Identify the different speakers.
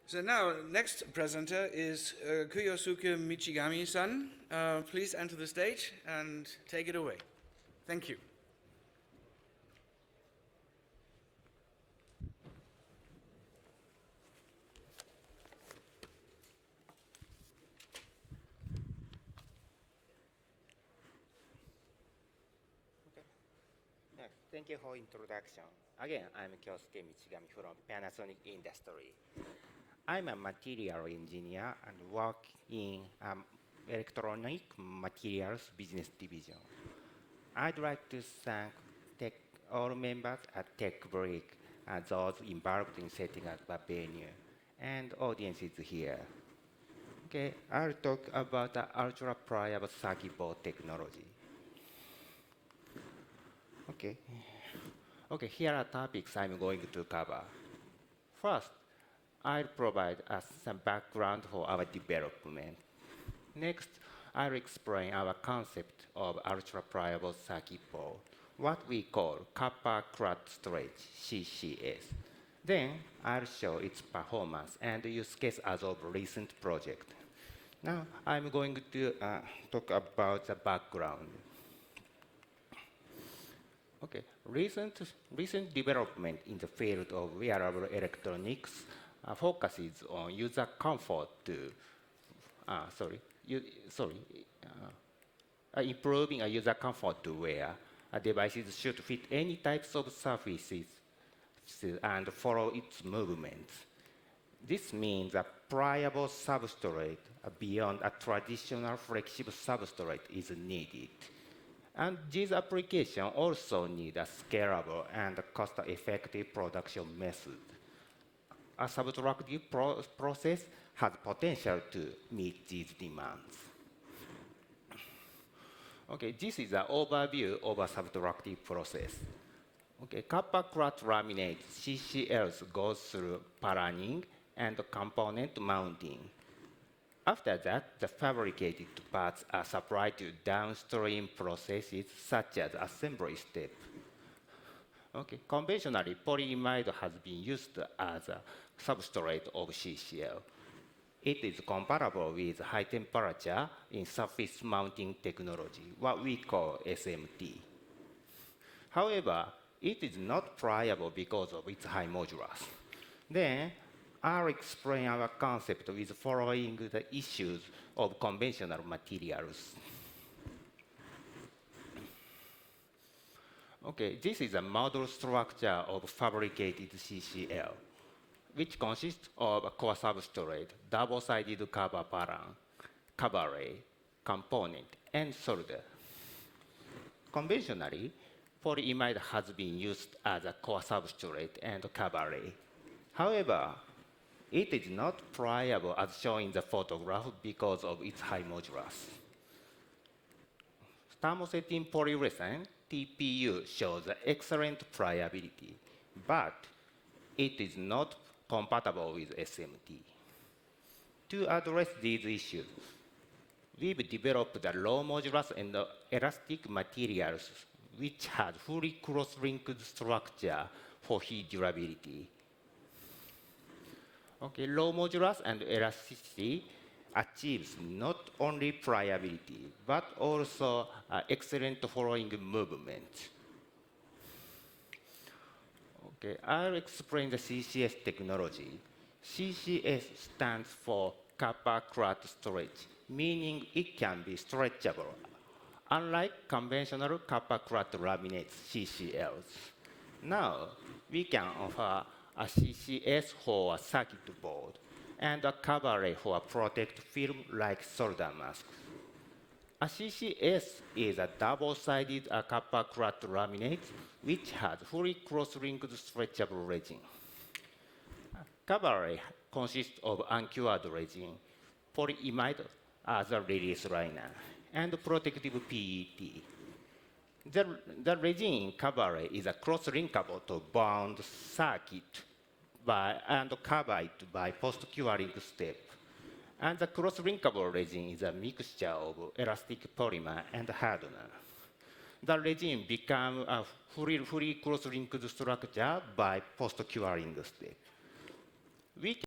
Speaker 1: So now, next presenter is Kuyosuke Michigami-san. Please enter the stage and take it away. Thank you.
Speaker 2: Thank you for introduction. Again, I'm Kyosuke Michigami from Panasonic Industry. I'm a material engineer and work in electronic materials business division. I'd like to thank all members at Tech Break and those involved in setting up the venue and audiences here. Okay, I'll talk about the ultra-pliable circuit board technology. Okay, here are topics I'm going to cover. First, I'll provide us some background for our development. Next, I'll explain our concept of ultra-pliable circuit board, what we call copper clad storage, CCS. Then, I'll show its performance and use case as of recent project. Now, I'm going to talk about the background. Okay, recent development in the field of wearable electronics focuses on user comfort to, improving user comfort to wear. Devices should fit any types of surfaces and follow its movements. This means a pliable substrate beyond a traditional flexible substrate is needed. And these applications also need a scalable and cost-effective production method. A subtractive process has potential to meet these demands. Okay, this is an overview of a subtractive process. Okay, copper clad laminate CCLs goes through planing and component mounting. After that, the fabricated parts are supplied to downstream processes such as assembly step. Okay, conventionally, polyimide has been used as a substrate of CCL. It is compatible with high temperature in surface mounting technology, what we call SMT. However, it is not pliable because of its high modulus. Then, I'll explain our concept with following the issues of conventional materials. Okay, this is a model structure of fabricated CCL, which consists of a core substrate, double-sided cover pattern, cover array, component, and solder. Conventionally, polyimide has been used as a core substrate and cover array. However, it is not pliable as shown in the photograph because of its high modulus. Thermosetting polyurethane, TPU, shows excellent pliability, but it is not compatible with SMT. To address these issues, we've developed the low modulus and elastic materials which has fully cross-linked structure for heat durability. Okay, low modulus and elasticity achieves not only pliability, but also excellent following movement. Okay, I'll explain the CCS technology. CCS stands for copper clad storage, meaning it can be stretchable, unlike conventional copper clad laminates CCLs. Now, we can offer a CCS for a circuit board, and a cover array for a protect film like solder masks. A CCS is a double-sided copper clad laminate which has fully cross-linked stretchable resin. Cover array consists of uncured resin, polyimide as a release liner, and protective PET. The resin in cover array is a cross-linkable to bound circuit and cover it by post-curing step. And the cross-linkable resin is a mixture of elastic polymer and hardener. The resin becomes a fully cross-linked structure by post-curing step. We